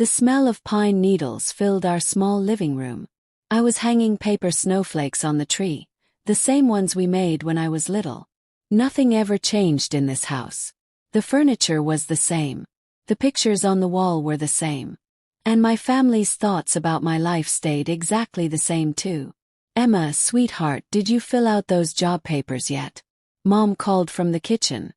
The smell of pine needles filled our small living room. I was hanging paper snowflakes on the tree, the same ones we made when I was little. Nothing ever changed in this house. The furniture was the same. The pictures on the wall were the same. And my family's thoughts about my life stayed exactly the same too. Emma, sweetheart, did you fill out those job papers yet? Mom called from the kitchen.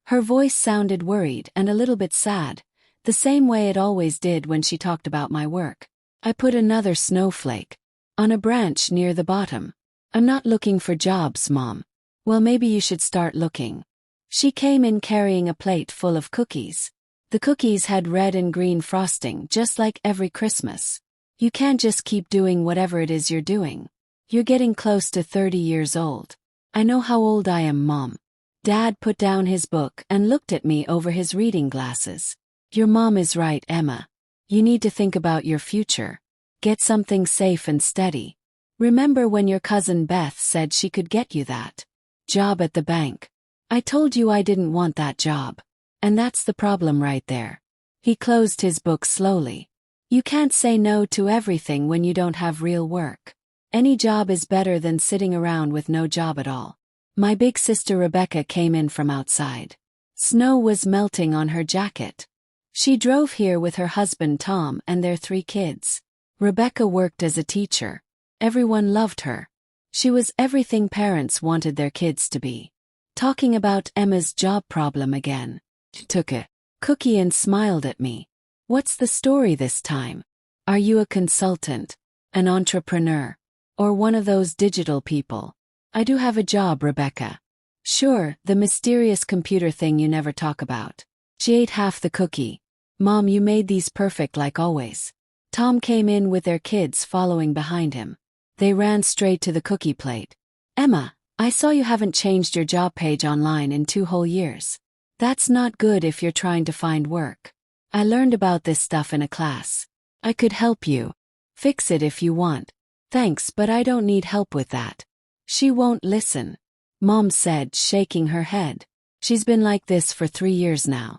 Her voice sounded worried and a little bit sad, the same way it always did when she talked about my work. I put another snowflake on a branch near the bottom. I'm not looking for jobs, Mom. Well, maybe you should start looking. She came in carrying a plate full of cookies. The cookies had red and green frosting, just like every Christmas. You can't just keep doing whatever it is you're doing. You're getting close to 30 years old. I know how old I am, Mom. Dad put down his book and looked at me over his reading glasses. Your mom is right, Emma. You need to think about your future. Get something safe and steady. Remember when your cousin Beth said she could get you that job at the bank? I told you I didn't want that job. And that's the problem right there. He closed his book slowly. You can't say no to everything when you don't have real work. Any job is better than sitting around with no job at all. My big sister Rebecca came in from outside. Snow was melting on her jacket. She drove here with her husband Tom and their 3 kids. Rebecca worked as a teacher. Everyone loved her. She was everything parents wanted their kids to be. Talking about Emma's job problem again. She took a cookie and smiled at me. What's the story this time? Are you a consultant, an entrepreneur, or one of those digital people? I do have a job, Rebecca. Sure, the mysterious computer thing you never talk about. She ate half the cookie. Mom, you made these perfect like always. Tom came in with their kids following behind him. They ran straight to the cookie plate. Emma, I saw you haven't changed your job page online in 2 whole years. That's not good if you're trying to find work. I learned about this stuff in a class. I could help you. Fix it if you want. Thanks, but I don't need help with that. She won't listen, Mom said, shaking her head. She's been like this for 3 years now.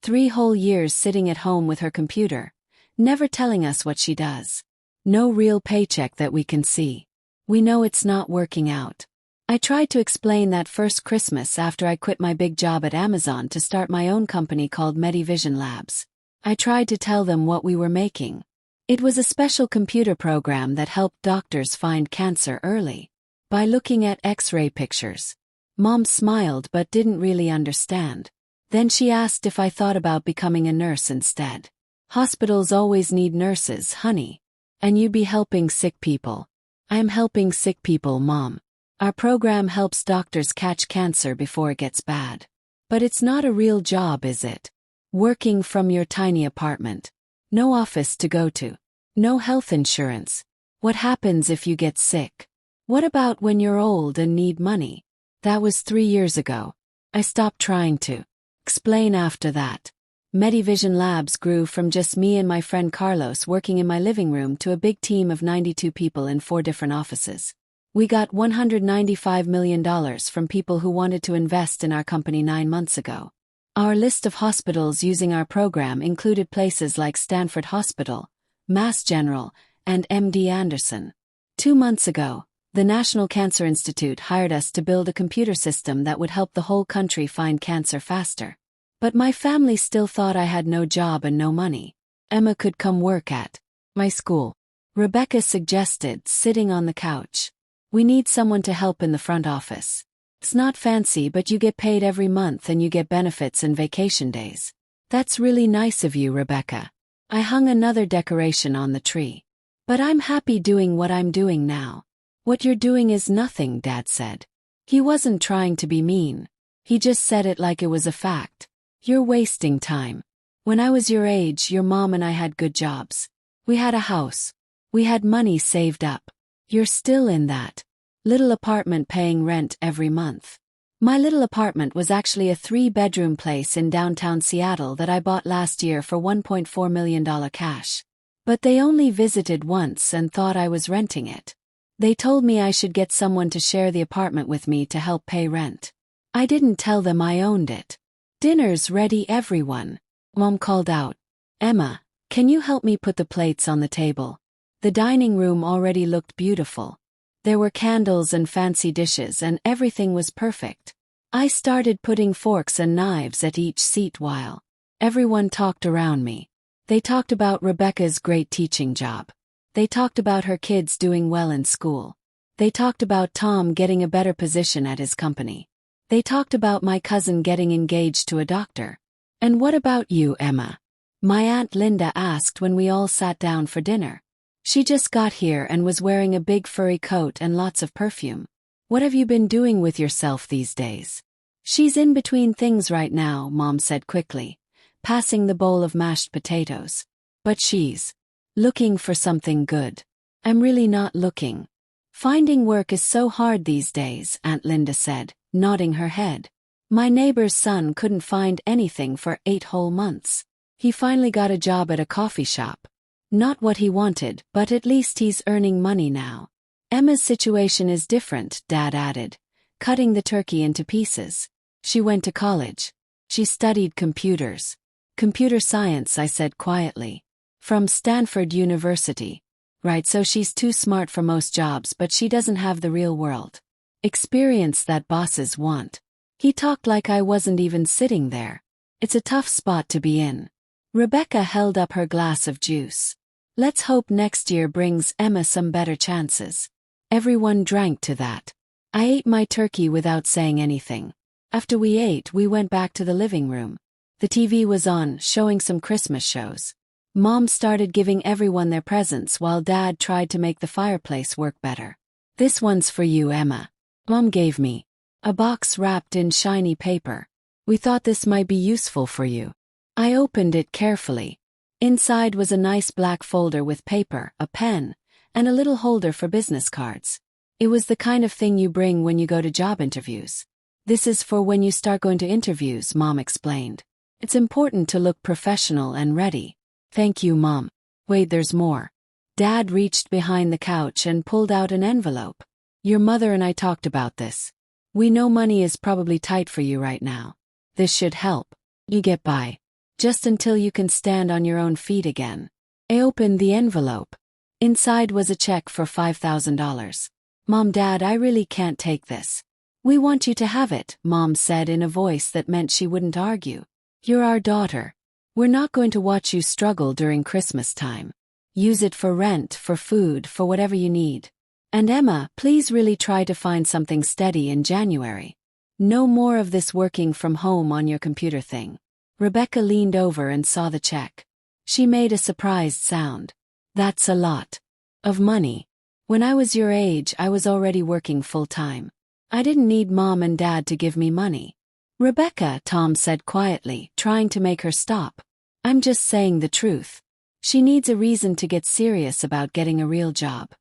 3 whole years sitting at home with her computer, never telling us what she does. No real paycheck that we can see. We know it's not working out. I tried to explain that first Christmas after I quit my big job at Amazon to start my own company called Medivision Labs. I tried to tell them what we were making. It was a special computer program that helped doctors find cancer early by looking at X-ray pictures. Mom smiled but didn't really understand. Then she asked if I thought about becoming a nurse instead. Hospitals always need nurses, honey. And you'd be helping sick people. I am helping sick people, Mom. Our program helps doctors catch cancer before it gets bad. But it's not a real job, is it? Working from your tiny apartment. No office to go to. No health insurance. What happens if you get sick? What about when you're old and need money? That was 3 years ago. I stopped trying to explain after that. Medivision Labs grew from just me and my friend Carlos working in my living room to a big team of 92 people in 4 different offices. We got $195 million from people who wanted to invest in our company 9 months ago. Our list of hospitals using our program included places like Stanford Hospital, Mass General, and MD Anderson. 2 months ago, the National Cancer Institute hired us to build a computer system that would help the whole country find cancer faster. But my family still thought I had no job and no money. Emma could come work at my school. Rebecca suggested, sitting on the couch. We need someone to help in the front office. It's not fancy, but you get paid every month and you get benefits and vacation days. That's really nice of you, Rebecca. I hung another decoration on the tree. But I'm happy doing what I'm doing now. What you're doing is nothing, Dad said. He wasn't trying to be mean. He just said it like it was a fact. You're wasting time. When I was your age, your mom and I had good jobs. We had a house. We had money saved up. You're still in that little apartment paying rent every month. My little apartment was actually a 3-bedroom place in downtown Seattle that I bought last year for $1.4 million cash. But they only visited once and thought I was renting it. They told me I should get someone to share the apartment with me to help pay rent. I didn't tell them I owned it. Dinner's ready, everyone. Mom called out. Emma, Can you help me put the plates on the table? The dining room already looked beautiful. There were candles and fancy dishes, and everything was perfect. I started putting forks and knives at each seat while everyone talked around me. They talked about Rebecca's great teaching job. They talked about her kids doing well in school. They talked about Tom getting a better position at his company. They talked about my cousin getting engaged to a doctor. And what about you, Emma? My Aunt Linda asked when we all sat down for dinner. She just got here and was wearing a big furry coat and lots of perfume. What have you been doing with yourself these days? She's in between things right now, Mom said quickly, passing the bowl of mashed potatoes. But she's looking for something good. I'm really not looking. Finding work is so hard these days, Aunt Linda said, nodding her head. My neighbor's son couldn't find anything for 8 whole months. He finally got a job at a coffee shop. Not what he wanted, but at least he's earning money now. Emma's situation is different, Dad added, cutting the turkey into pieces. She went to college. She studied computers. Computer science, I said quietly. From Stanford University. Right, so she's too smart for most jobs, but she doesn't have the real world experience that bosses want. He talked like I wasn't even sitting there. It's a tough spot to be in. Rebecca held up her glass of juice. Let's hope next year brings Emma some better chances. Everyone drank to that. I ate my turkey without saying anything. After we ate, we went back to the living room. The TV was on, showing some Christmas shows. Mom started giving everyone their presents while Dad tried to make the fireplace work better. This one's for you, Emma. Mom gave me a box wrapped in shiny paper. We thought this might be useful for you. I opened it carefully. Inside was a nice black folder with paper, a pen, and a little holder for business cards. It was the kind of thing you bring when you go to job interviews. This is for when you start going to interviews, Mom explained. It's important to look professional and ready. Thank you, Mom. Wait, there's more. Dad reached behind the couch and pulled out an envelope. Your mother and I talked about this. We know money is probably tight for you right now. This should help you get by. Just until you can stand on your own feet again. I opened the envelope. Inside was a check for $5,000. Mom, Dad, I really can't take this. We want you to have it, Mom said in a voice that meant she wouldn't argue. You're our daughter. We're not going to watch you struggle during Christmas time. Use it for rent, for food, for whatever you need. And Emma, please really try to find something steady in January. No more of this working from home on your computer thing. Rebecca leaned over and saw the check. She made a surprised sound. That's a lot of money. When I was your age, I was already working full-time. I didn't need Mom and Dad to give me money. Rebecca, Tom said quietly, trying to make her stop. I'm just saying the truth. She needs a reason to get serious about getting a real job.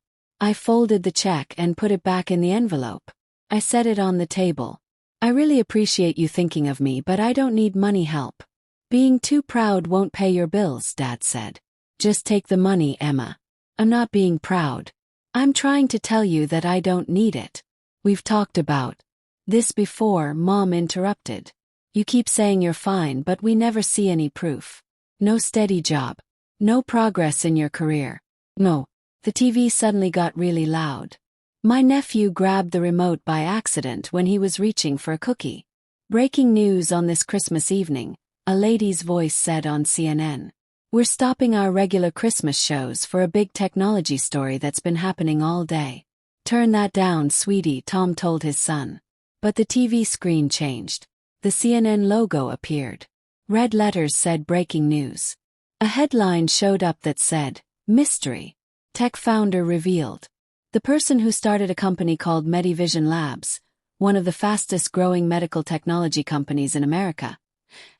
I folded the check and put it back in the envelope. I set it on the table. I really appreciate you thinking of me, but I don't need money help. Being too proud won't pay your bills, Dad said. Just take the money, Emma. I'm not being proud. I'm trying to tell you that I don't need it. We've talked about this before, Mom interrupted. You keep saying you're fine, but we never see any proof. No steady job. No progress in your career. No. The TV suddenly got really loud. My nephew grabbed the remote by accident when he was reaching for a cookie. Breaking news on this Christmas evening, a lady's voice said on CNN. We're stopping our regular Christmas shows for a big technology story that's been happening all day. Turn that down, sweetie, Tom told his son. But the TV screen changed. The CNN logo appeared. Red letters said breaking news. A headline showed up that said, Mystery. Tech founder revealed. The person who started a company called Medivision Labs, one of the fastest growing medical technology companies in America,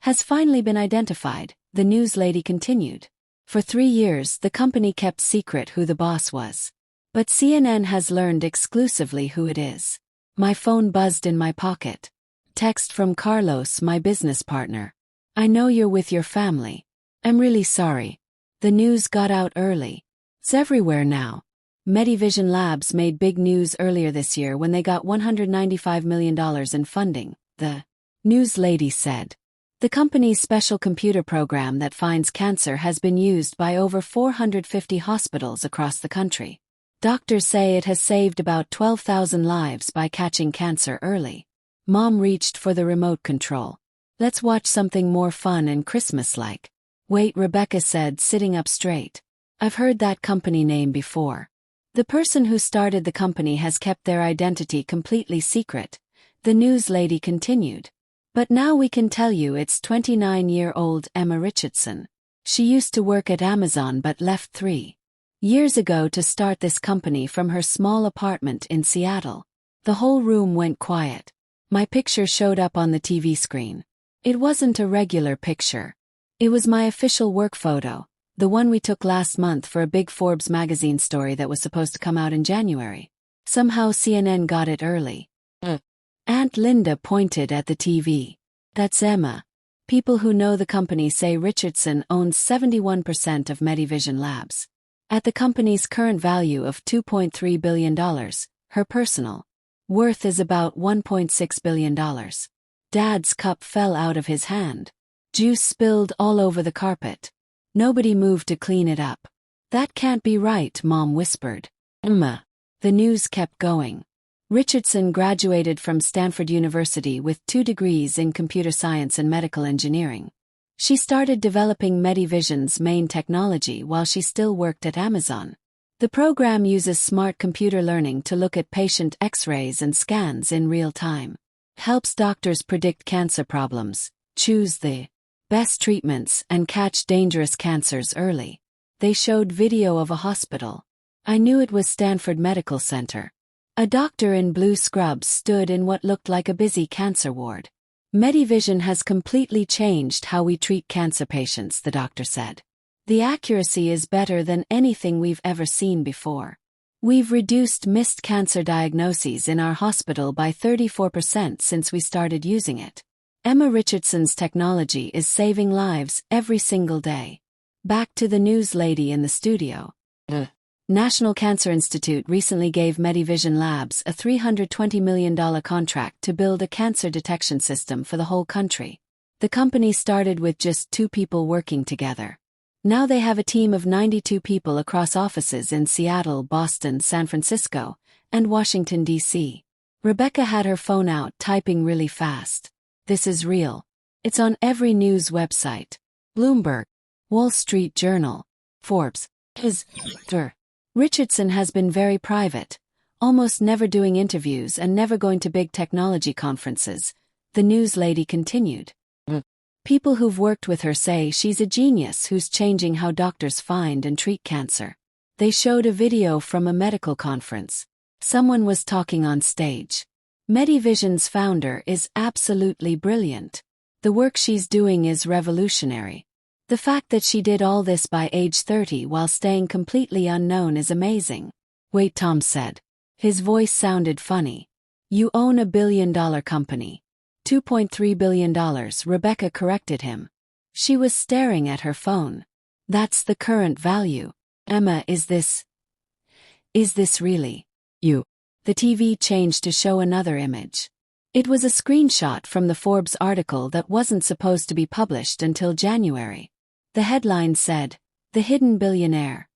has finally been identified, the news lady continued. For 3 years, the company kept secret who the boss was. But CNN has learned exclusively who it is. My phone buzzed in my pocket. Text from Carlos, my business partner. I know you're with your family. I'm really sorry. The news got out early. It's everywhere now. Medivision Labs made big news earlier this year when they got $195 million in funding, the news lady said. The company's special computer program that finds cancer has been used by over 450 hospitals across the country. Doctors say it has saved about 12,000 lives by catching cancer early. Mom reached for the remote control. Let's watch something more fun and Christmas-like. Wait, Rebecca said, sitting up straight. I've heard that company name before. The person who started the company has kept their identity completely secret, the news lady continued. But now we can tell you it's 29-year-old Emma Richardson. She used to work at Amazon but left 3 years ago to start this company from her small apartment in Seattle. The whole room went quiet. My picture showed up on the TV screen. It wasn't a regular picture. It was my official work photo, the one we took last month for a big Forbes magazine story that was supposed to come out in January. Somehow CNN got it early. Aunt Linda pointed at the TV. That's Emma. People who know the company say Richardson owns 71% of Medivision Labs. At the company's current value of $2.3 billion, her personal worth is about $1.6 billion. Dad's cup fell out of his hand. Juice spilled all over the carpet. Nobody moved to clean it up. That can't be right, Mom whispered. Emma. The news kept going. Richardson graduated from Stanford University with 2 degrees in computer science and medical engineering. She started developing Medivision's main technology while she still worked at Amazon. The program uses smart computer learning to look at patient X-rays and scans in real time. Helps doctors predict cancer problems, choose the best treatments, and catch dangerous cancers early. They showed video of a hospital. I knew it was Stanford Medical Center. A doctor in blue scrubs stood in what looked like a busy cancer ward. Medivision has completely changed how we treat cancer patients, the doctor said. The accuracy is better than anything we've ever seen before. We've reduced missed cancer diagnoses in our hospital by 34% since we started using it. Emma Richardson's technology is saving lives every single day. Back to the news lady in the studio. National Cancer Institute recently gave Medivision Labs a $320 million contract to build a cancer detection system for the whole country. The company started with just 2 people working together. Now they have a team of 92 people across offices in Seattle, Boston, San Francisco, and Washington, D.C. Rebecca had her phone out, typing really fast. This is real. It's on every news website. Bloomberg, Wall Street Journal, Forbes. Richardson has been very private, almost never doing interviews and never going to big technology conferences, the news lady continued. People who've worked with her say she's a genius who's changing how doctors find and treat cancer. They showed a video from a medical conference. Someone was talking on stage. Medivision's founder is absolutely brilliant. The work she's doing is revolutionary. The fact that she did all this by age 30 while staying completely unknown is amazing. Wait, Tom said. His voice sounded funny. You own a billion-dollar company. $2.3 billion, Rebecca corrected him. She was staring at her phone. That's the current value. Emma, is this really you? The TV changed to show another image. It was a screenshot from the Forbes article that wasn't supposed to be published until January. The headline said, "The Hidden Billionaire.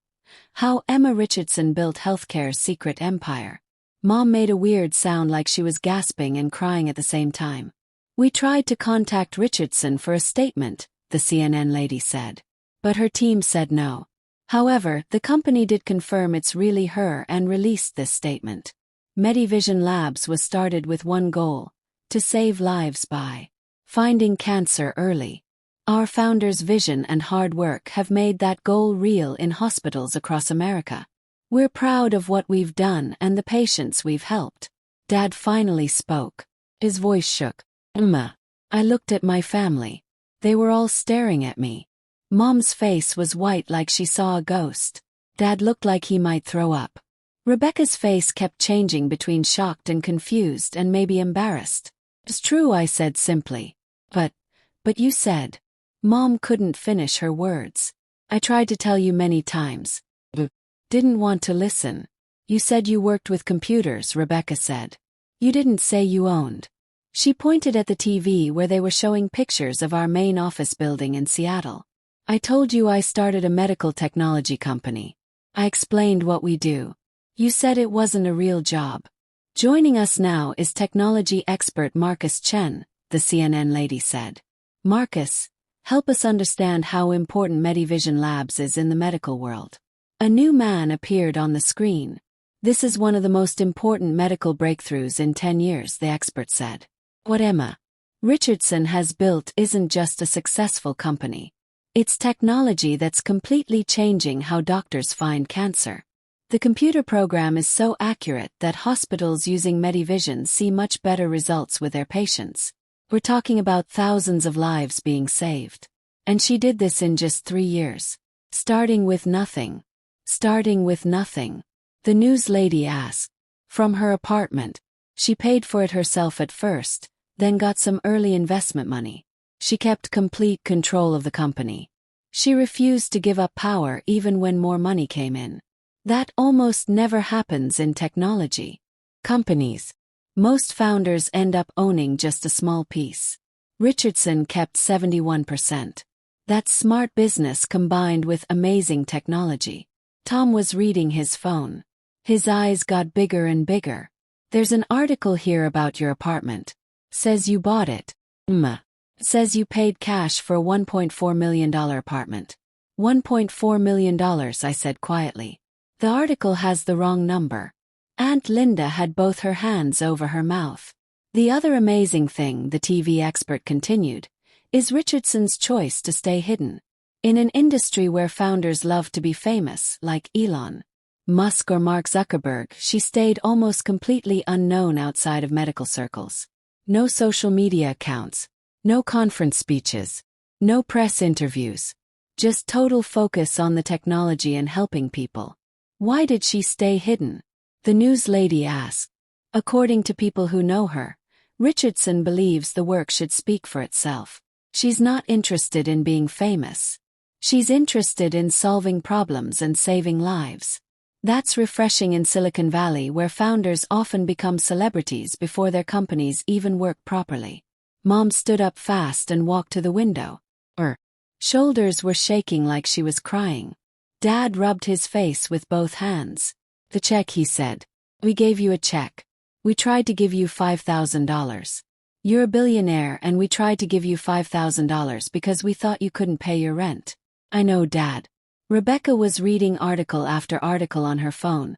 How Emma Richardson Built Healthcare's Secret Empire." Mom made a weird sound like she was gasping and crying at the same time. We tried to contact Richardson for a statement, the CNN lady said. But her team said no. However, the company did confirm it's really her and released this statement. Medivision Labs was started with one goal: to save lives by finding cancer early. Our founder's vision and hard work have made that goal real in hospitals across America. We're proud of what we've done and the patients we've helped. Dad finally spoke. His voice shook. Emma. I looked at my family. They were all staring at me. Mom's face was white like she saw a ghost. Dad looked like he might throw up. Rebecca's face kept changing between shocked and confused and maybe embarrassed. It's true, I said simply. But you said. Mom couldn't finish her words. I tried to tell you many times. Didn't want to listen. You said you worked with computers, Rebecca said. You didn't say you owned She pointed at the TV where they were showing pictures of our main office building in Seattle. I told you I started a medical technology company. I explained what we do. You said it wasn't a real job. Joining us now is technology expert Marcus Chen, the CNN lady said. Marcus, help us understand how important Medivision Labs is in the medical world. A new man appeared on the screen. This is one of the most important medical breakthroughs in 10 years, the expert said. What Emma Richardson has built isn't just a successful company. It's technology that's completely changing how doctors find cancer. The computer program is so accurate that hospitals using Medivision see much better results with their patients. We're talking about thousands of lives being saved. And she did this in just 3 years. Starting with nothing. The news lady asked. From her apartment. She paid for it herself at first, then got some early investment money. She kept complete control of the company. She refused to give up power even when more money came in. That almost never happens in technology companies. Most founders end up owning just a small piece. Richardson kept 71%. That's smart business combined with amazing technology. Tom was reading his phone. His eyes got bigger and bigger. There's an article here about your apartment. Says you bought it. Says you paid cash for a $1.4 million apartment. $1.4 million, I said quietly. The article has the wrong number. Aunt Linda had both her hands over her mouth. The other amazing thing, the TV expert continued, is Richardson's choice to stay hidden. In an industry where founders love to be famous, like Elon Musk or Mark Zuckerberg, she stayed almost completely unknown outside of medical circles. No social media accounts. No conference speeches. No press interviews. Just total focus on the technology and helping people. Why did she stay hidden? The news lady asked. According to people who know her, Richardson believes the work should speak for itself. She's not interested in being famous. She's interested in solving problems and saving lives. That's refreshing in Silicon Valley, where founders often become celebrities before their companies even work properly. Mom stood up fast and walked to the window. Her shoulders were shaking like she was crying. Dad rubbed his face with both hands. The check, he said. We gave you a check. We tried to give you $5,000. You're a billionaire and we tried to give you $5,000 because we thought you couldn't pay your rent. I know, Dad. Rebecca was reading article after article on her phone,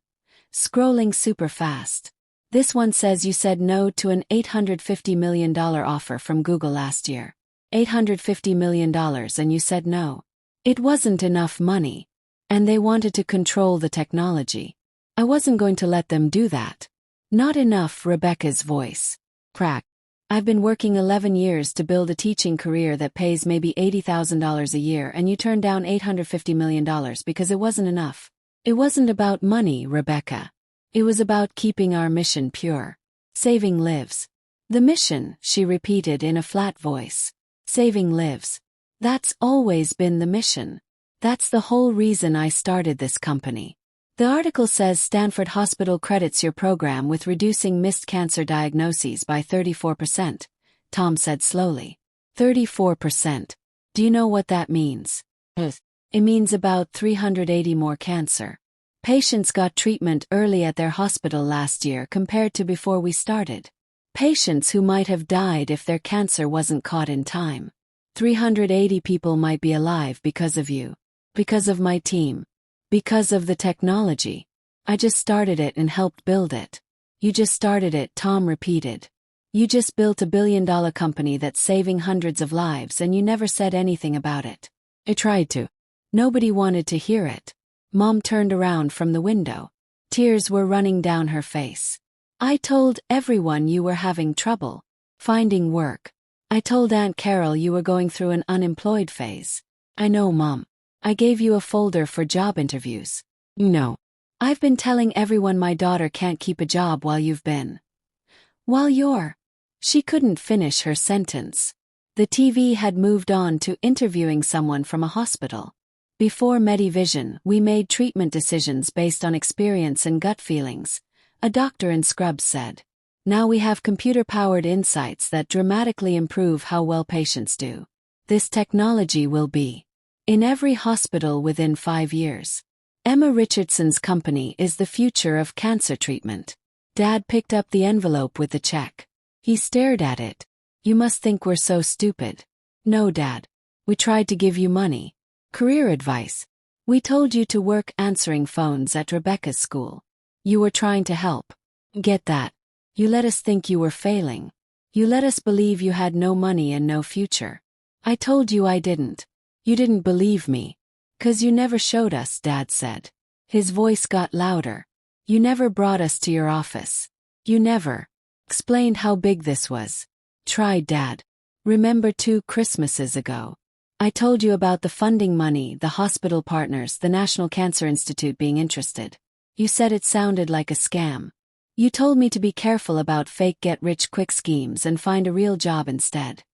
scrolling super fast. This one says you said no to an $850 million offer from Google last year. $850 million and you said no. It wasn't enough money. And they wanted to control the technology. I wasn't going to let them do that. Not enough, Rebecca's voice cracked. I've been working 11 years to build a teaching career that pays maybe $80,000 a year and you turned down $850 million because it wasn't enough. It wasn't about money, Rebecca. It was about keeping our mission pure. Saving lives. The mission, she repeated in a flat voice. Saving lives. That's always been the mission. That's the whole reason I started this company. The article says Stanford Hospital credits your program with reducing missed cancer diagnoses by 34%, Tom said slowly. 34%. Do you know what that means? It means about 380 more cancer patients got treatment early at their hospital last year compared to before we started. Patients who might have died if their cancer wasn't caught in time. 380 people might be alive because of you. Because of my team. Because of the technology. I just started it and helped build it. You just started it, Tom repeated. You just built a billion-dollar company that's saving hundreds of lives and you never said anything about it. I tried to. Nobody wanted to hear it. Mom turned around from the window. Tears were running down her face. I told everyone you were having trouble finding work. I told Aunt Carol you were going through an unemployed phase. I know, Mom. I gave you a folder for job interviews. No. I've been telling everyone my daughter can't keep a job while you've been. While you're. She couldn't finish her sentence. The TV had moved on to interviewing someone from a hospital. Before Medivision, we made treatment decisions based on experience and gut feelings, a doctor in scrubs said. Now we have computer-powered insights that dramatically improve how well patients do. This technology will be in every hospital within 5 years. Emma Richardson's company is the future of cancer treatment. Dad picked up the envelope with the check. He stared at it. You must think we're so stupid. No, Dad. We tried to give you money. Career advice. We told you to work answering phones at Rebecca's school. You were trying to help. Get that? You let us think you were failing. You let us believe you had no money and no future. I told you I didn't. You didn't believe me. 'Cause you never showed us, Dad said. His voice got louder. You never brought us to your office. You never explained how big this was. Tried, Dad. Remember 2 Christmases ago? I told you about the funding money, the hospital partners, the National Cancer Institute being interested. You said it sounded like a scam. You told me to be careful about fake get-rich-quick schemes and find a real job instead.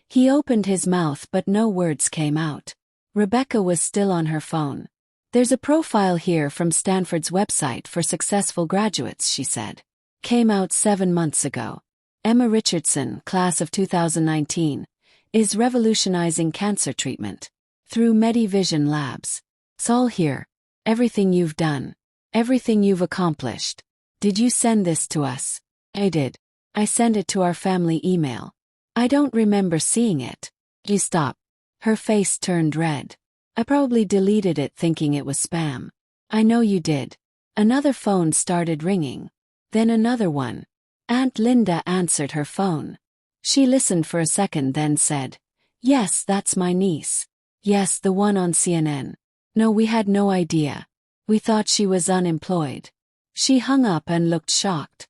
He opened his mouth but no words came out. Rebecca was still on her phone. There's a profile here from Stanford's website for successful graduates, she said. Came out 7 months ago. Emma Richardson, class of 2019, is revolutionizing cancer treatment through Medivision Labs. It's all here. Everything you've done. Everything you've accomplished. Did you send this to us? I did. I sent it to our family email. I don't remember seeing it. She stopped. Her face turned red. I probably deleted it thinking it was spam. I know you did. Another phone started ringing. Then another one. Aunt Linda answered her phone. She listened for a second then said, "Yes, that's my niece. Yes, the one on CNN. No, we had no idea. We thought she was unemployed." She hung up and looked shocked.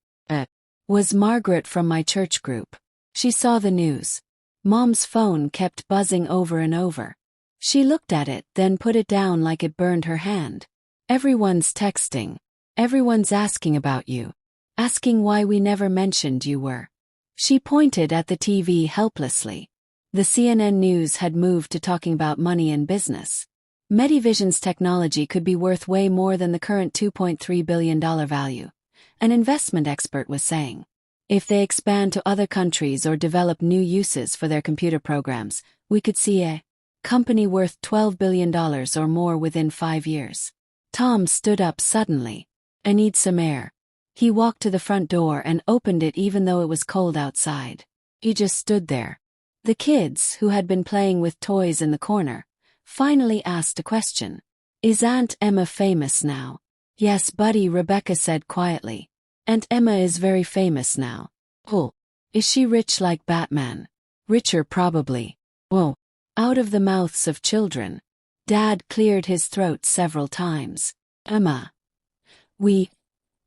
Was Margaret from my church group. She saw the news. Mom's phone kept buzzing over and over. She looked at it, then put it down like it burned her hand. Everyone's texting. Everyone's asking about you. Asking why we never mentioned you were. She pointed at the TV helplessly. The CNN news had moved to talking about money and business. Medivision's technology could be worth way more than the current $2.3 billion value, an investment expert was saying. If they expand to other countries or develop new uses for their computer programs, we could see a company worth $12 billion or more within 5 years. Tom stood up suddenly. I need some air. He walked to the front door and opened it even though it was cold outside. He just stood there. The kids, who had been playing with toys in the corner, finally asked a question. Is Aunt Emma famous now? Yes, Buddy, Rebecca said quietly. Aunt Emma is very famous now. Oh. Is she rich like Batman? Richer probably. Oh. Out of the mouths of children. Dad cleared his throat several times. Emma. We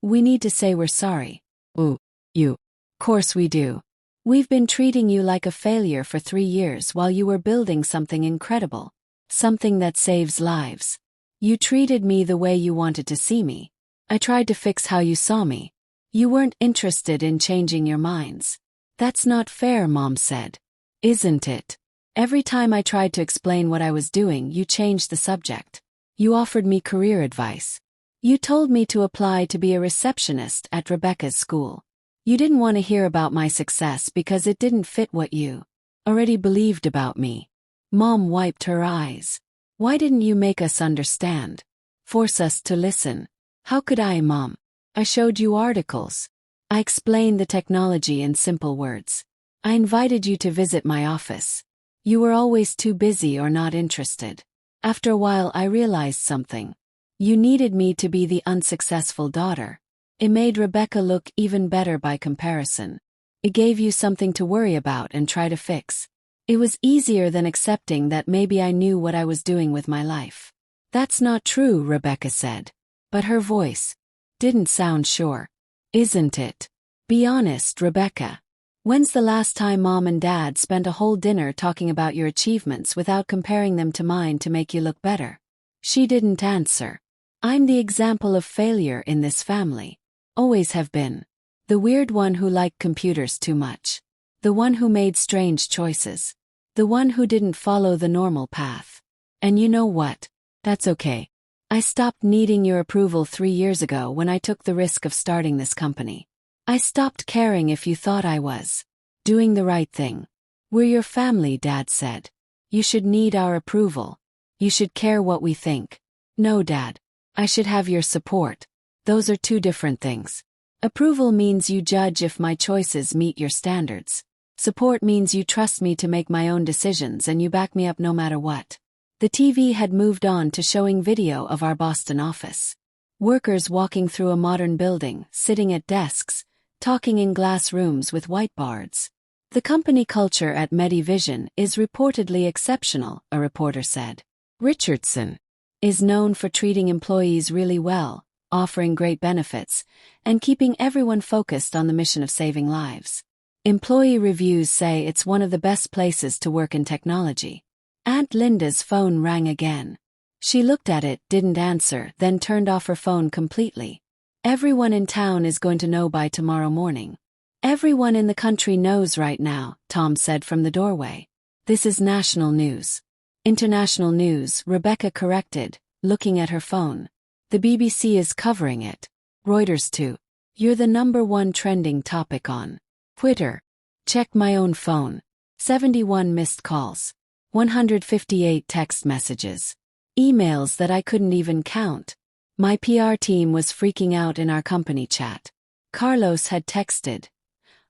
need to say we're sorry. Ooh, you. Course we do. We've been treating you like a failure for 3 years while you were building something incredible. Something that saves lives. You treated me the way you wanted to see me. I tried to fix how you saw me. You weren't interested in changing your minds. That's not fair, Mom said. Isn't it? Every time I tried to explain what I was doing, you changed the subject. You offered me career advice. You told me to apply to be a receptionist at Rebecca's school. You didn't want to hear about my success because it didn't fit what you already believed about me. Mom wiped her eyes. Why didn't you make us understand? Force us to listen? How could I, Mom? I showed you articles. I explained the technology in simple words. I invited you to visit my office. You were always too busy or not interested. After a while I realized something. You needed me to be the unsuccessful daughter. It made Rebecca look even better by comparison. It gave you something to worry about and try to fix. It was easier than accepting that maybe I knew what I was doing with my life. That's not true, Rebecca said. But her voice didn't sound sure. Isn't it? Be honest, Rebecca. When's the last time Mom and Dad spent a whole dinner talking about your achievements without comparing them to mine to make you look better? She didn't answer. I'm the example of failure in this family. Always have been. The weird one who liked computers too much. The one who made strange choices. The one who didn't follow the normal path. And you know what? That's okay. I stopped needing your approval 3 years ago when I took the risk of starting this company. I stopped caring if you thought I was doing the right thing. We're your family, Dad said. You should need our approval. You should care what we think. No, Dad. I should have your support. Those are two different things. Approval means you judge if my choices meet your standards. Support means you trust me to make my own decisions and you back me up no matter what. The TV had moved on to showing video of our Boston office. Workers walking through a modern building, sitting at desks, talking in glass rooms with whiteboards. The company culture at Medivision is reportedly exceptional, a reporter said. Richardson is known for treating employees really well, offering great benefits, and keeping everyone focused on the mission of saving lives. Employee reviews say it's one of the best places to work in technology. Aunt Linda's phone rang again. She looked at it, didn't answer, then turned off her phone completely. Everyone in town is going to know by tomorrow morning. Everyone in the country knows right now, Tom said from the doorway. This is national news. International news, Rebecca corrected, looking at her phone. The BBC is covering it. Reuters too. You're the #1 trending topic on Twitter. Check my own phone. 71 missed calls. 158 text messages. Emails that I couldn't even count. My PR team was freaking out in our company chat. Carlos had texted.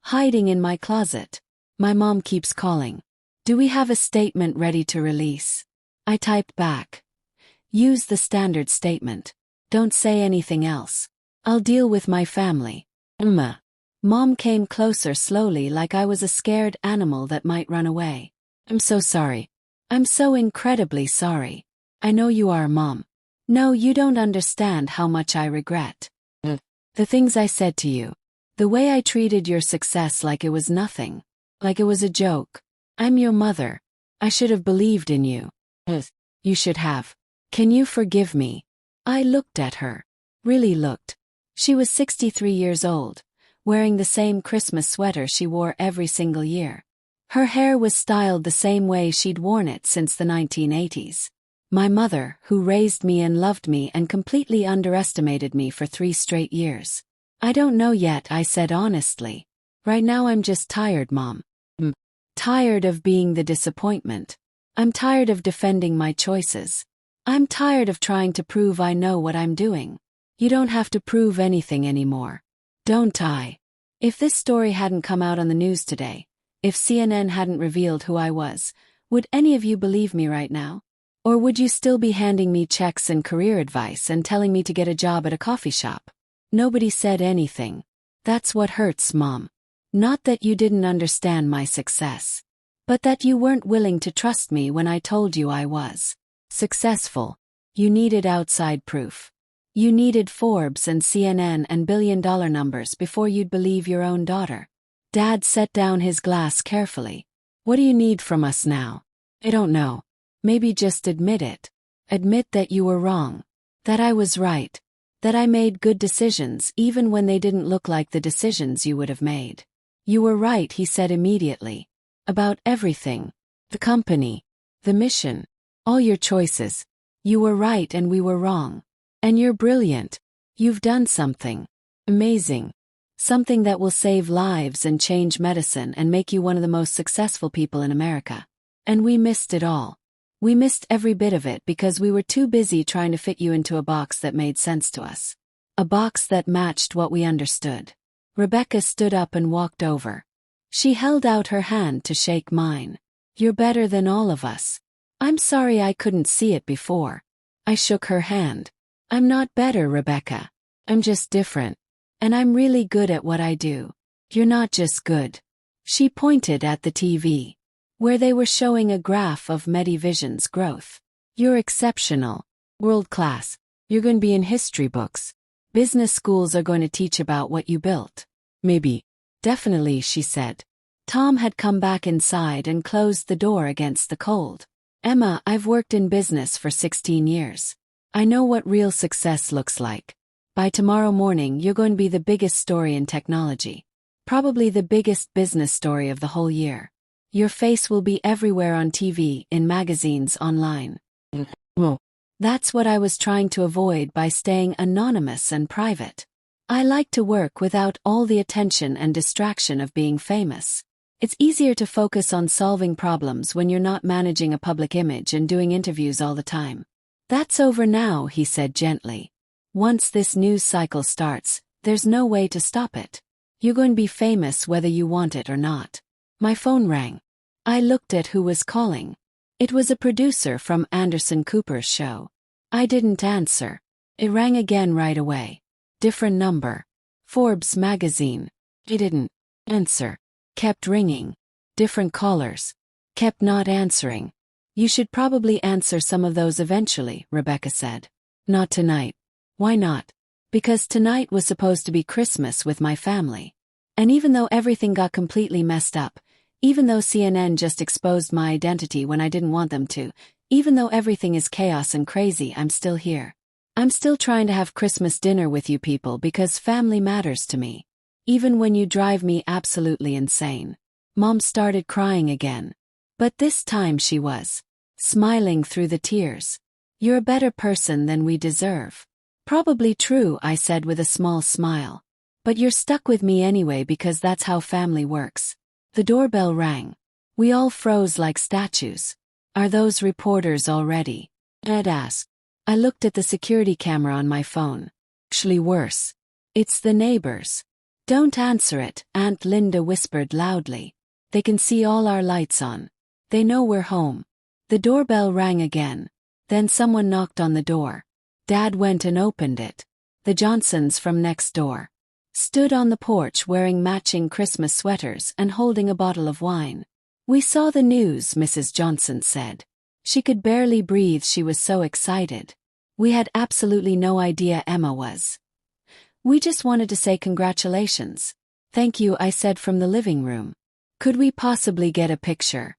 Hiding in my closet. My mom keeps calling. Do we have a statement ready to release? I typed back. Use the standard statement. Don't say anything else. I'll deal with my family. Mom came closer slowly like I was a scared animal that might run away. I'm so sorry. I'm so incredibly sorry. I know you are, Mom. No, you don't understand how much I regret. The things I said to you. The way I treated your success like it was nothing. Like it was a joke. I'm your mother. I should have believed in you. You should have. Can you forgive me? I looked at her. Really looked. She was 63 years old, wearing the same Christmas sweater she wore every single year. Her hair was styled the same way she'd worn it since the 1980s. My mother, who raised me and loved me and completely underestimated me for 3 straight years. I don't know yet, I said honestly. Right now I'm just tired, Mom. Tired of being the disappointment. I'm tired of defending my choices. I'm tired of trying to prove I know what I'm doing. You don't have to prove anything anymore. Don't I? If this story hadn't come out on the news today, if CNN hadn't revealed who I was, would any of you believe me right now? Or would you still be handing me checks and career advice and telling me to get a job at a coffee shop? Nobody said anything. That's what hurts, Mom. Not that you didn't understand my success, but that you weren't willing to trust me when I told you I was successful. You needed outside proof. You needed Forbes and CNN and billion-dollar numbers before you'd believe your own daughter. Dad set down his glass carefully. What do you need from us now? I don't know. Maybe just admit it. Admit that you were wrong. That I was right. That I made good decisions even when they didn't look like the decisions you would have made. You were right, he said immediately. About everything. The company. The mission. All your choices. You were right and we were wrong. And you're brilliant. You've done something amazing. Something that will save lives and change medicine and make you one of the most successful people in America. And we missed it all. We missed every bit of it because we were too busy trying to fit you into a box that made sense to us. A box that matched what we understood. Rebecca stood up and walked over. She held out her hand to shake mine. You're better than all of us. I'm sorry I couldn't see it before. I shook her hand. I'm not better, Rebecca. I'm just different. And I'm really good at what I do. You're not just good. She pointed at the TV, where they were showing a graph of Medivision's growth. You're exceptional. World class. You're going to be in history books. Business schools are going to teach about what you built. Maybe. Definitely, she said. Tom had come back inside and closed the door against the cold. Emma, I've worked in business for 16 years. I know what real success looks like. By tomorrow morning, you're going to be the biggest story in technology. Probably the biggest business story of the whole year. Your face will be everywhere on TV, in magazines, online. That's what I was trying to avoid by staying anonymous and private. I like to work without all the attention and distraction of being famous. It's easier to focus on solving problems when you're not managing a public image and doing interviews all the time. That's over now, he said gently. Once this news cycle starts, there's no way to stop it. You're going to be famous whether you want it or not. My phone rang. I looked at who was calling. It was a producer from Anderson Cooper's show. I didn't answer. It rang again right away. Different number. Forbes magazine. I didn't answer. Kept ringing. Different callers. Kept not answering. You should probably answer some of those eventually, Rebecca said. Not tonight. Why not? Because tonight was supposed to be Christmas with my family. And even though everything got completely messed up, even though CNN just exposed my identity when I didn't want them to, even though everything is chaos and crazy, I'm still here. I'm still trying to have Christmas dinner with you people because family matters to me. Even when you drive me absolutely insane. Mom started crying again. But this time she was smiling through the tears. You're a better person than we deserve. Probably true, I said with a small smile. But you're stuck with me anyway because that's how family works. The doorbell rang. We all froze like statues. Are those reporters already? Ed asked. I looked at the security camera on my phone. Actually worse. It's the neighbors. Don't answer it, Aunt Linda whispered loudly. They can see all our lights on. They know we're home. The doorbell rang again. Then someone knocked on the door. Dad went and opened it. The Johnsons from next door stood on the porch wearing matching Christmas sweaters and holding a bottle of wine. We saw the news, Mrs. Johnson said. She could barely breathe, she was so excited. We had absolutely no idea Emma was. We just wanted to say congratulations. Thank you, I said from the living room. Could we possibly get a picture?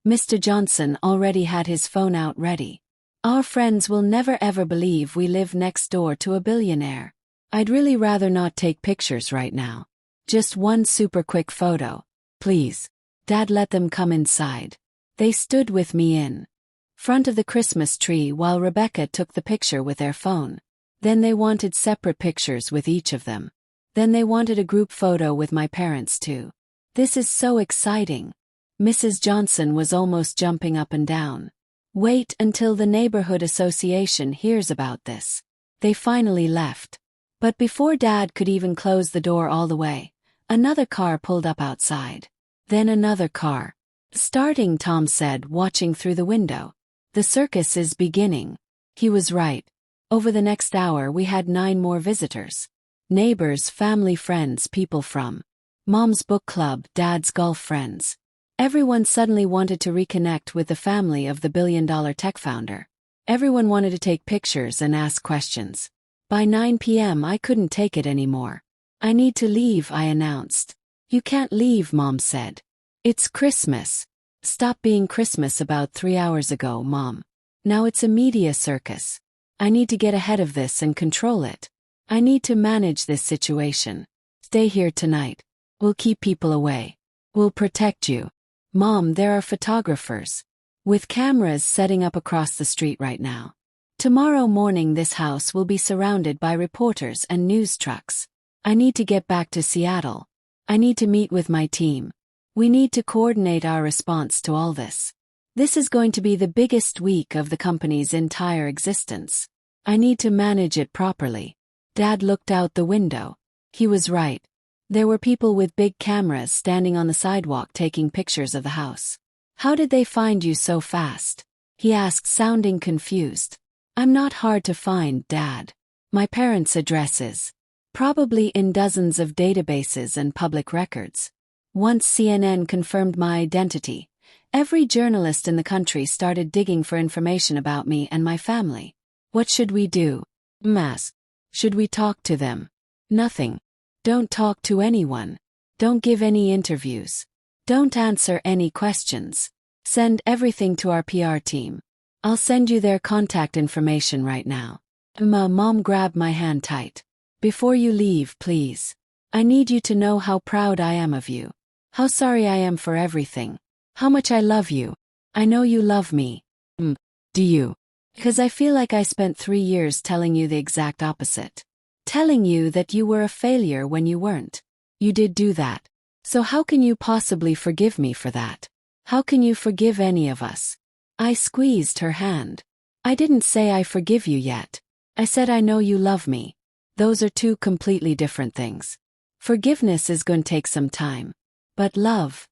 Mr. Johnson already had his phone out ready. Our friends will never ever believe we live next door to a billionaire. I'd really rather not take pictures right now. Just one super quick photo. Please. Dad let them come inside. They stood with me in front of the Christmas tree while Rebecca took the picture with their phone. Then they wanted separate pictures with each of them. Then they wanted a group photo with my parents too. This is so exciting. Mrs. Johnson was almost jumping up and down. Wait until the neighborhood association hears about this. They finally left. But before Dad could even close the door all the way, another car pulled up outside. Then another car. Starting, Tom said, watching through the window. The circus is beginning. He was right. Over the next hour we had 9 more visitors. Neighbors, family, friends, people from Mom's book club, Dad's golf friends. Everyone suddenly wanted to reconnect with the family of the billion-dollar tech founder. Everyone wanted to take pictures and ask questions. By 9 p.m. I couldn't take it anymore. I need to leave, I announced. You can't leave, Mom said. It's Christmas. Stop being Christmas about 3 hours ago, Mom. Now it's a media circus. I need to get ahead of this and control it. I need to manage this situation. Stay here tonight. We'll keep people away. We'll protect you. Mom, there are photographers with cameras setting up across the street right now. Tomorrow morning this house will be surrounded by reporters and news trucks. I need to get back to Seattle. I need to meet with my team. We need to coordinate our response to all this. This is going to be the biggest week of the company's entire existence. I need to manage it properly. Dad looked out the window. He was right. There were people with big cameras standing on the sidewalk taking pictures of the house. How did they find you so fast? He asked, sounding confused. I'm not hard to find, Dad. My parents' addresses. Probably in dozens of databases and public records. Once CNN confirmed my identity, every journalist in the country started digging for information about me and my family. What should we do? Asked. Should we talk to them? Nothing. Don't talk to anyone. Don't give any interviews. Don't answer any questions. Send everything to our PR team. I'll send you their contact information right now. Mom grabbed my hand tight. Before you leave, please. I need you to know how proud I am of you. How sorry I am for everything. How much I love you. I know you love me. Do you? Because I feel like I spent 3 years telling you the exact opposite. telling you that you were a failure when you weren't. You did do that. So how can you possibly forgive me for that? How can you forgive any of us? I squeezed her hand. I didn't say I forgive you yet. I said I know you love me. Those are two completely different things. Forgiveness is going to take some time. But love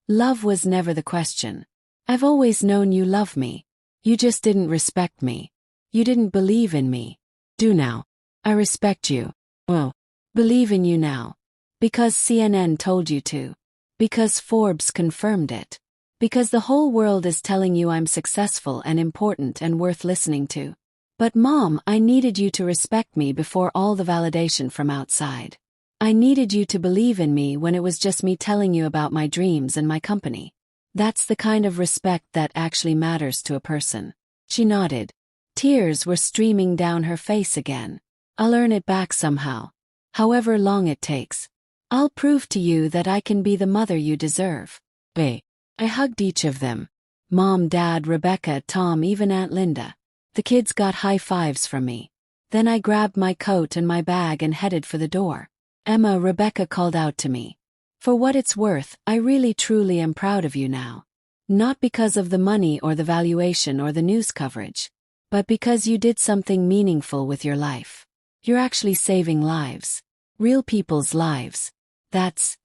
was never the question. I've always known you love me. You just didn't respect me. You didn't believe in me. Do now. I respect you. Well, believe in you now. Because CNN told you to. Because Forbes confirmed it. Because the whole world is telling you I'm successful and important and worth listening to. But Mom, I needed you to respect me before all the validation from outside. I needed you to believe in me when it was just me telling you about my dreams and my company. That's the kind of respect that actually matters to a person. She nodded. Tears were streaming down her face again. I'll earn it back somehow. However long it takes. I'll prove to you that I can be the mother you deserve. I hugged each of them. Mom, Dad, Rebecca, Tom, even Aunt Linda. The kids got high fives from me. Then I grabbed my coat and my bag and headed for the door. Emma, Rebecca called out to me. For what it's worth, I really truly am proud of you now. Not because of the money or the valuation or the news coverage, but because you did something meaningful with your life. You're actually saving lives. Real people's lives. That's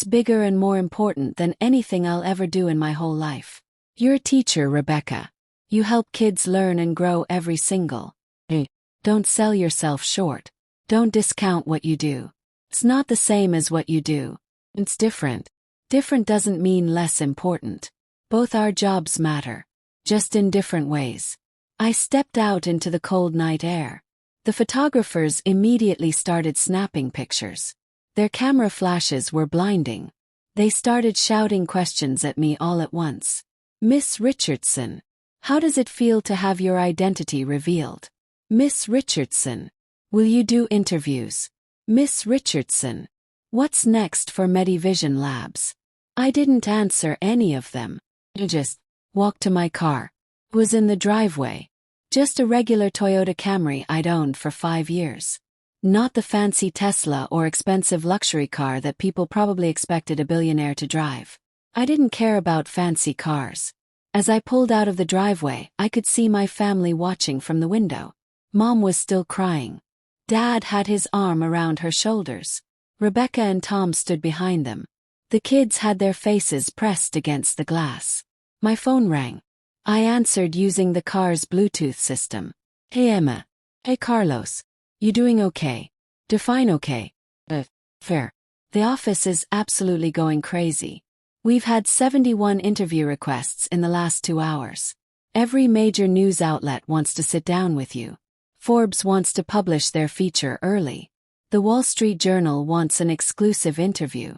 bigger and more important than anything I'll ever do in my whole life. You're a teacher, Rebecca. You help kids learn and grow every single day. Don't sell yourself short. Don't discount what you do. It's not the same as what you do. It's different. Different doesn't mean less important. Both our jobs matter. Just in different ways. I stepped out into the cold night air. The photographers immediately started snapping pictures. Their camera flashes were blinding. They started shouting questions at me all at once. Miss Richardson, how does it feel to have your identity revealed? Miss Richardson, will you do interviews? Miss Richardson, what's next for Medivision Labs? I didn't answer any of them. I just walked to my car. It was in the driveway. Just a regular Toyota Camry I'd owned for 5 years. Not the fancy Tesla or expensive luxury car that people probably expected a billionaire to drive. I didn't care about fancy cars. As I pulled out of the driveway, I could see my family watching from the window. Mom was still crying. Dad had his arm around her shoulders. Rebecca and Tom stood behind them. The kids had their faces pressed against the glass. My phone rang. I answered using the car's Bluetooth system. Hey Emma. Hey Carlos. You doing okay? Define okay. Fair. The office is absolutely going crazy. We've had 71 interview requests in the last 2 hours. Every major news outlet wants to sit down with you. Forbes wants to publish their feature early. The Wall Street Journal wants an exclusive interview.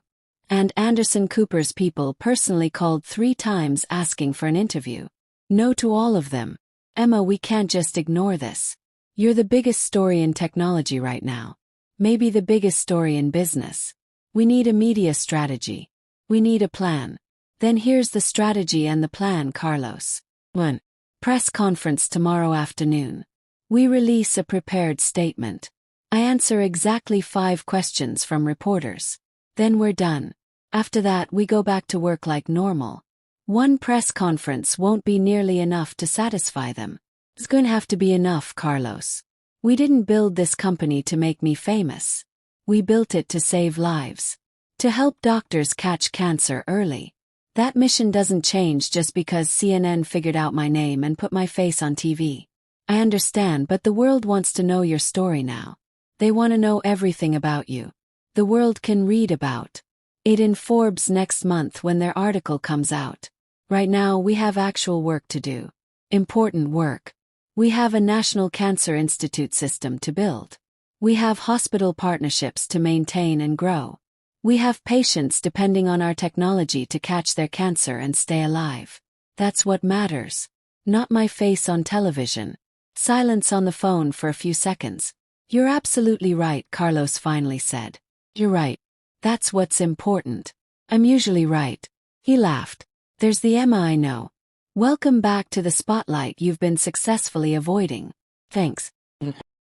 And Anderson Cooper's people personally called 3 times asking for an interview. No to all of them. Emma, we can't just ignore this. You're the biggest story in technology right now. Maybe the biggest story in business. We need a media strategy. We need a plan. Then here's the strategy and the plan, Carlos. 1. Press conference tomorrow afternoon. We release a prepared statement. I answer exactly 5 questions from reporters. Then we're done. After that, we go back to work like normal. 1 press conference won't be nearly enough to satisfy them. It's going to have to be enough, Carlos. We didn't build this company to make me famous. We built it to save lives. To help doctors catch cancer early. That mission doesn't change just because CNN figured out my name and put my face on TV. I understand, but the world wants to know your story now. They want to know everything about you. The world can read about it in Forbes next month when their article comes out. Right now we have actual work to do. Important work. We have a National Cancer Institute system to build. We have hospital partnerships to maintain and grow. We have patients depending on our technology to catch their cancer and stay alive. That's what matters. Not my face on television. Silence on the phone for a few seconds. You're absolutely right, Carlos finally said. You're right. That's what's important. I'm usually right. He laughed. There's the Emma I know. Welcome back to the spotlight you've been successfully avoiding. Thanks.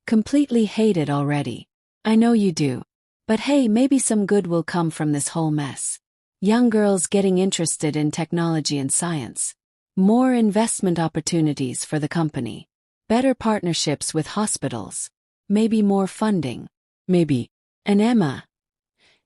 Completely hate it already. I know you do. But hey, maybe some good will come from this whole mess. Young girls getting interested in technology and science. More investment opportunities for the company. Better partnerships with hospitals. Maybe more funding. Maybe. And Emma,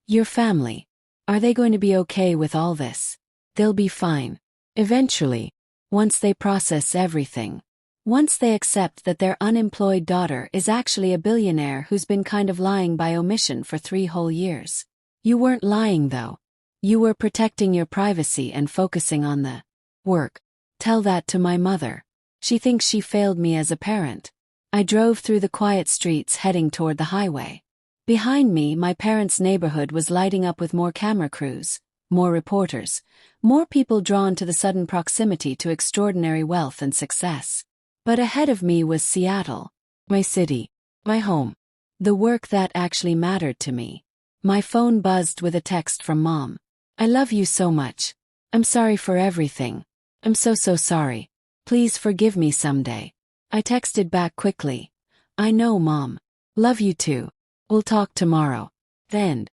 your family. Are they going to be okay with all this? They'll be fine. Eventually. Once they process everything. Once they accept that their unemployed daughter is actually a billionaire who's been kind of lying by omission for 3 whole years. You weren't lying though. You were protecting your privacy and focusing on the work. Tell that to my mother. She thinks she failed me as a parent. I drove through the quiet streets heading toward the highway. Behind me, my parents' neighborhood was lighting up with more camera crews, more reporters, more people drawn to the sudden proximity to extraordinary wealth and success. But ahead of me was Seattle, my city, my home, the work that actually mattered to me. My phone buzzed with a text from Mom. I love you so much. I'm sorry for everything. I'm so sorry. Please forgive me someday. I texted back quickly. I know, Mom. Love you too. We'll talk tomorrow. Then.